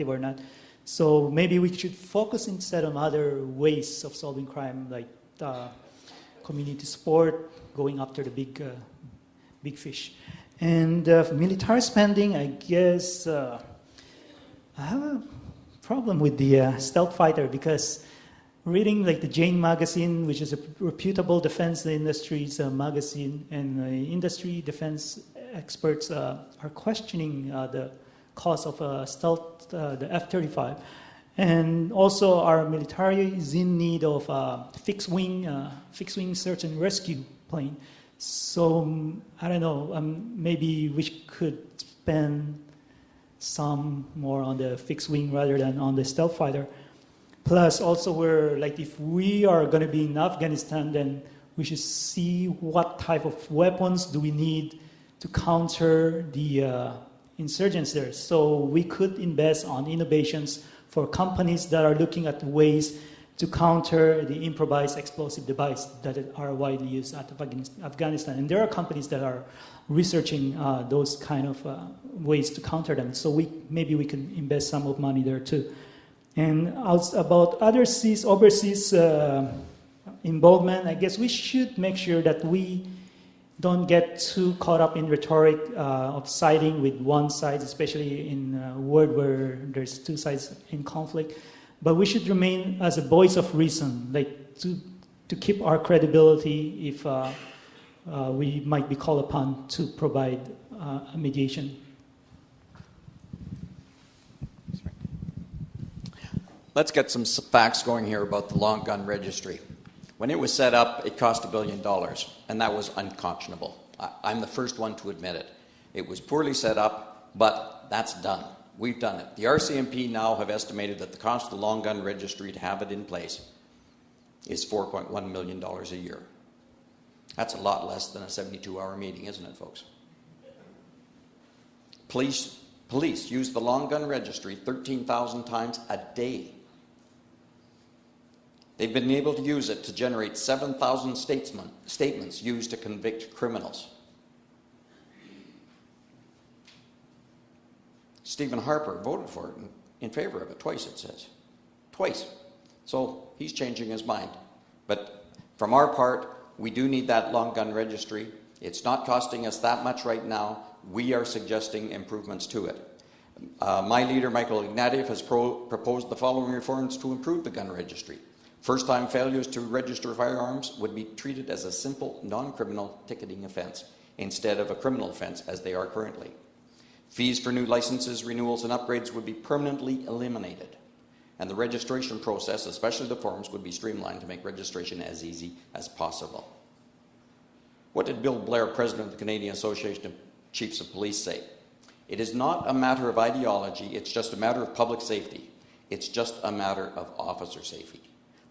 or not. So maybe we should focus instead on other ways of solving crime, like community support, going after the big fish. And military spending, I guess I have a problem with the stealth fighter, because reading like the Jane magazine, which is a reputable defense industry's magazine, and industry defense experts are questioning the cost of stealth, the F-35. And also our military is in need of fixed wing search and rescue plane. So I don't know, maybe we could spend some more on the fixed wing rather than on the stealth fighter. Plus also we're like, if we are going to be in Afghanistan, then we should see what type of weapons do we need to counter the insurgents there. So we could invest on innovations for companies that are looking at ways to counter the improvised explosive device that are widely used at Afghanistan. And there are companies that are researching those kind of ways to counter them. So maybe we can invest some of money there too. And about overseas involvement, I guess we should make sure that we don't get too caught up in rhetoric of siding with one side, especially in a world where there's two sides in conflict. But we should remain as a voice of reason, like to keep our credibility if we might be called upon to provide a mediation. Let's get some facts going here about the long gun registry. When it was set up, it cost $1 billion, and that was unconscionable. I'm the first one to admit it. It was poorly set up, but that's done. We've done it. The RCMP now have estimated that the cost of the long gun registry to have it in place is $4.1 million a year. That's a lot less than a 72-hour meeting, isn't it, folks? Police use the long gun registry 13,000 times a day. They've been able to use it to generate 7,000 statements used to convict criminals. Stephen Harper voted for it, in favor of it, twice it says. Twice. So he's changing his mind. But from our part, we do need that long gun registry. It's not costing us that much right now. We are suggesting improvements to it. My leader, Michael Ignatieff, has proposed the following reforms to improve the gun registry. First-time failures to register firearms would be treated as a simple, non-criminal ticketing offense instead of a criminal offense as they are currently. Fees for new licenses, renewals, and upgrades would be permanently eliminated. And the registration process, especially the forms, would be streamlined to make registration as easy as possible. What did Bill Blair, president of the Canadian Association of Chiefs of Police, say? It is not a matter of ideology, it's just a matter of public safety. It's just a matter of officer safety.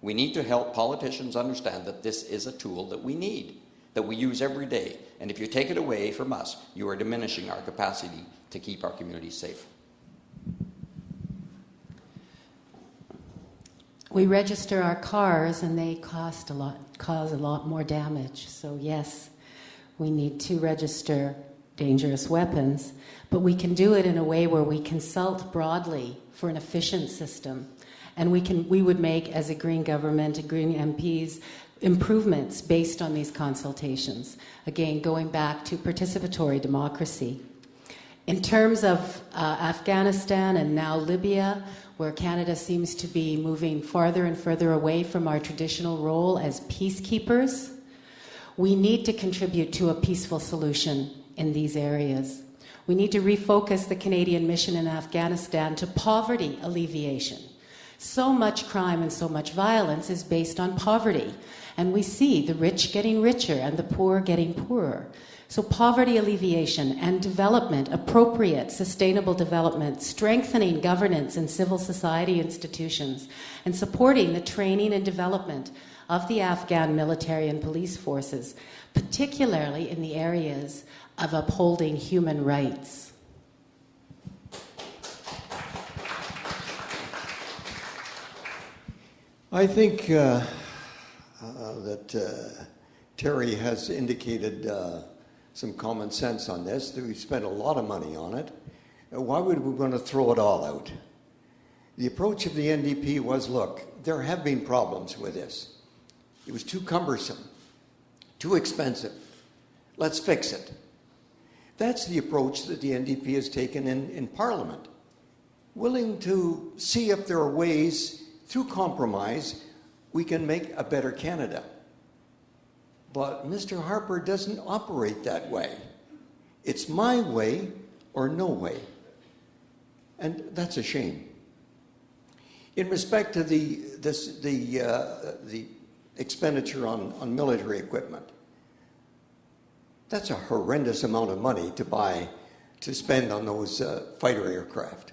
We need to help politicians understand that this is a tool that we need, that we use every day. And if you take it away from us, you are diminishing our capacity to keep our communities safe. We register our cars and they cause a lot more damage. So yes, we need to register dangerous weapons, but we can do it in a way where we consult broadly for an efficient system. And we would make, as a Green government, Green MPs, improvements based on these consultations. Again, going back to participatory democracy. In terms of Afghanistan and now Libya, where Canada seems to be moving farther and further away from our traditional role as peacekeepers, we need to contribute to a peaceful solution in these areas. We need to refocus the Canadian mission in Afghanistan to poverty alleviation. So much crime and so much violence is based on poverty. And we see the rich getting richer and the poor getting poorer. So poverty alleviation and development, appropriate, sustainable development, strengthening governance and civil society institutions, and supporting the training and development of the Afghan military and police forces, particularly in the areas of upholding human rights. I think that Terry has indicated some common sense on this. We spent a lot of money on it. Why would we want to throw it all out? The approach of the NDP was, look, there have been problems with this. It was too cumbersome, too expensive. Let's fix it. That's the approach that the NDP has taken in Parliament, willing to see if there are ways, through compromise, we can make a better Canada. But Mr. Harper doesn't operate that way. It's my way or no way. And that's a shame. In respect to the expenditure on military equipment, that's a horrendous amount of money to spend on those fighter aircraft.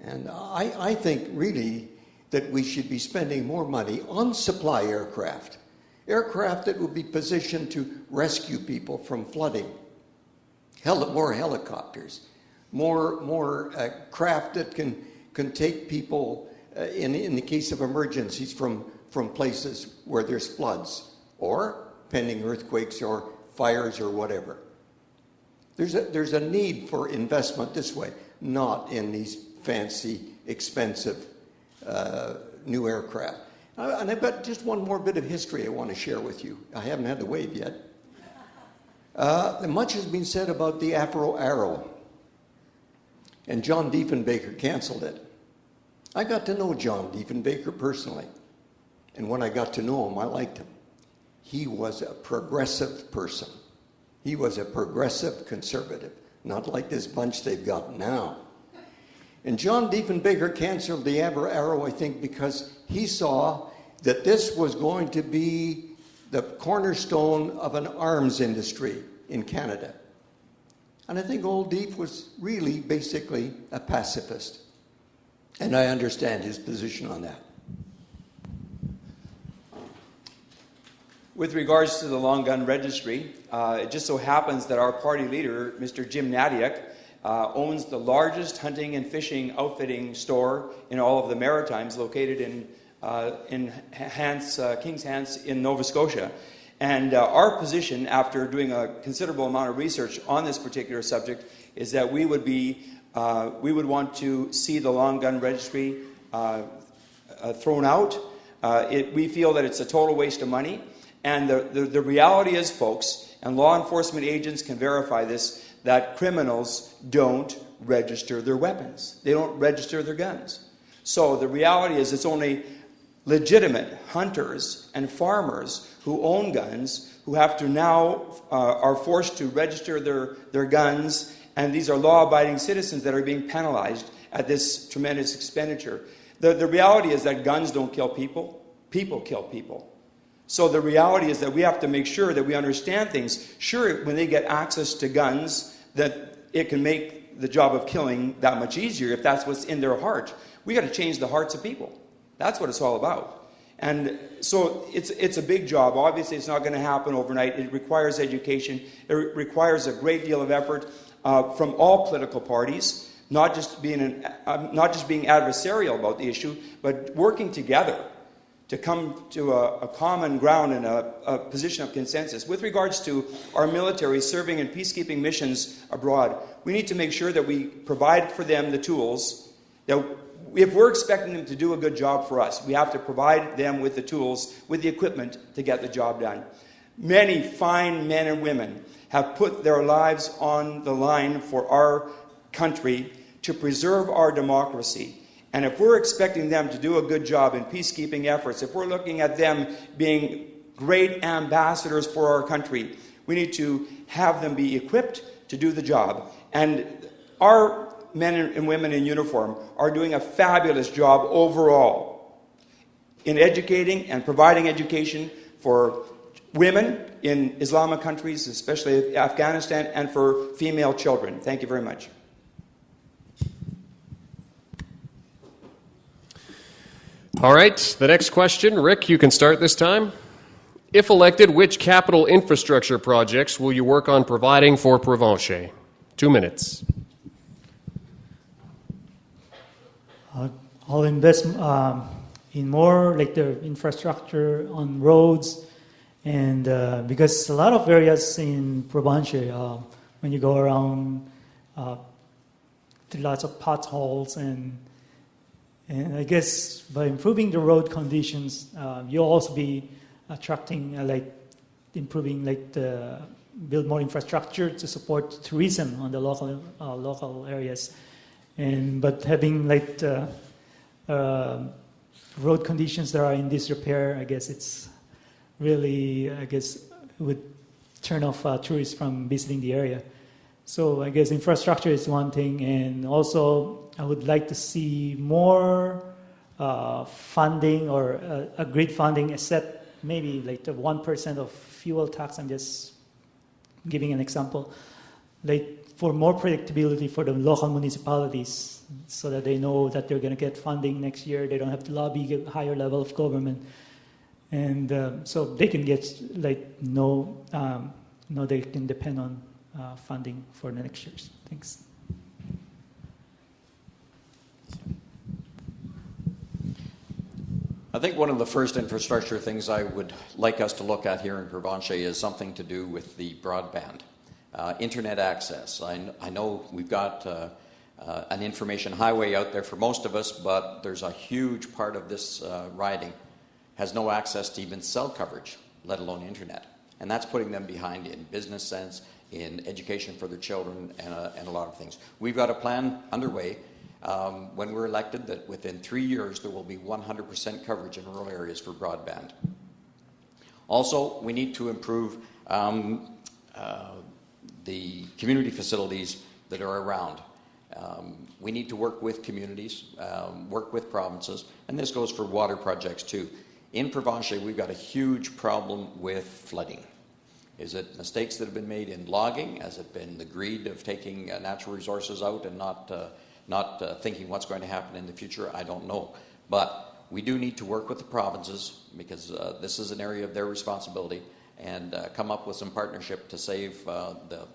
And I think really that we should be spending more money on supply aircraft that will be positioned to rescue people from flooding, more helicopters, more craft that can take people in the case of emergencies from places where there's floods or pending earthquakes or fires or whatever. There's a need for investment this way, not in these fancy, expensive new aircraft. And I've got just one more bit of history I want to share with you. I haven't had the wave yet. Much has been said about the Afro Arrow, and John Diefenbaker canceled it. I got to know John Diefenbaker personally, and when I got to know him, I liked him. He was a progressive person. He was a progressive conservative, not like this bunch they've got now. And John Diefenbaker canceled the Afro Arrow, I think, because he saw that this was going to be the cornerstone of an arms industry in Canada. And I think old Dief was really basically a pacifist. And I understand his position on that. With regards to the long gun registry, it just so happens that our party leader, Mr. Jim Nadiak, owns the largest hunting and fishing outfitting store in all of the Maritimes, located in King's Hants in Nova Scotia. And our position, after doing a considerable amount of research on this particular subject, is that we would want to see the long gun registry thrown out. We feel that it's a total waste of money. And the reality is, folks, and law enforcement agents can verify this, that criminals don't register their weapons. They don't register their guns. So the reality is it's only legitimate hunters and farmers who own guns who have to now are forced to register their guns, and these are law-abiding citizens that are being penalized at this tremendous expenditure. The reality is that guns don't kill people. People kill people. So the reality is that we have to make sure that we understand things. Sure, when they get access to guns, that it can make the job of killing that much easier if that's what's in their heart. We got to change the hearts of people. That's what it's all about. And so it's a big job. Obviously, it's not going to happen overnight. It requires education. It requires a great deal of effort from all political parties, not just being adversarial about the issue, but working together to come to a common ground and a position of consensus. With regards to our military serving in peacekeeping missions abroad, we need to make sure that we provide for them the tools. That if we're expecting them to do a good job for us, we have to provide them with the tools, with the equipment to get the job done. Many fine men and women have put their lives on the line for our country to preserve our democracy. And if we're expecting them to do a good job in peacekeeping efforts, if we're looking at them being great ambassadors for our country, we need to have them be equipped to do the job. And our men and women in uniform are doing a fabulous job overall in educating and providing education for women in Islamic countries, especially Afghanistan, and for female children. Thank you very much. All right, the next question. Rick, you can start this time. If elected, which capital infrastructure projects will you work on providing for Provencher? 2 minutes. I'll invest in more like the infrastructure on roads, and because a lot of areas in Provencher, when you go around, there are lots of potholes, and And I guess by improving the road conditions, you'll also be attracting, improving, build more infrastructure to support tourism on the local areas. But having road conditions that are in disrepair, I guess it's really, would turn off tourists from visiting the area. So I guess infrastructure is one thing, and also I would like to see more funding or agreed funding, except maybe the 1% of fuel tax. I'm just giving an example, for more predictability for the local municipalities, so that they know that they're going to get funding next year. They don't have to lobby a higher level of government, and so they can get know they can depend on funding for the next years. Thanks. I think one of the first infrastructure things I would like us to look at here in Provencher is something to do with the broadband. Internet access. I know we've got an information highway out there for most of us, but there's a huge part of this riding has no access to even cell coverage, let alone internet. And that's putting them behind in business sense, in education for their children, and a lot of things. We've got a plan underway when we're elected that within 3 years there will be 100% coverage in rural areas for broadband. Also, we need to improve the community facilities that are around. We need to work with communities, work with provinces, and this goes for water projects too. In Provencher, we've got a huge problem with flooding. Is it mistakes that have been made in logging? Has it been the greed of taking natural resources out and not thinking what's going to happen in the future? I don't know. But we do need to work with the provinces, because this is an area of their responsibility, and come up with some partnership to save the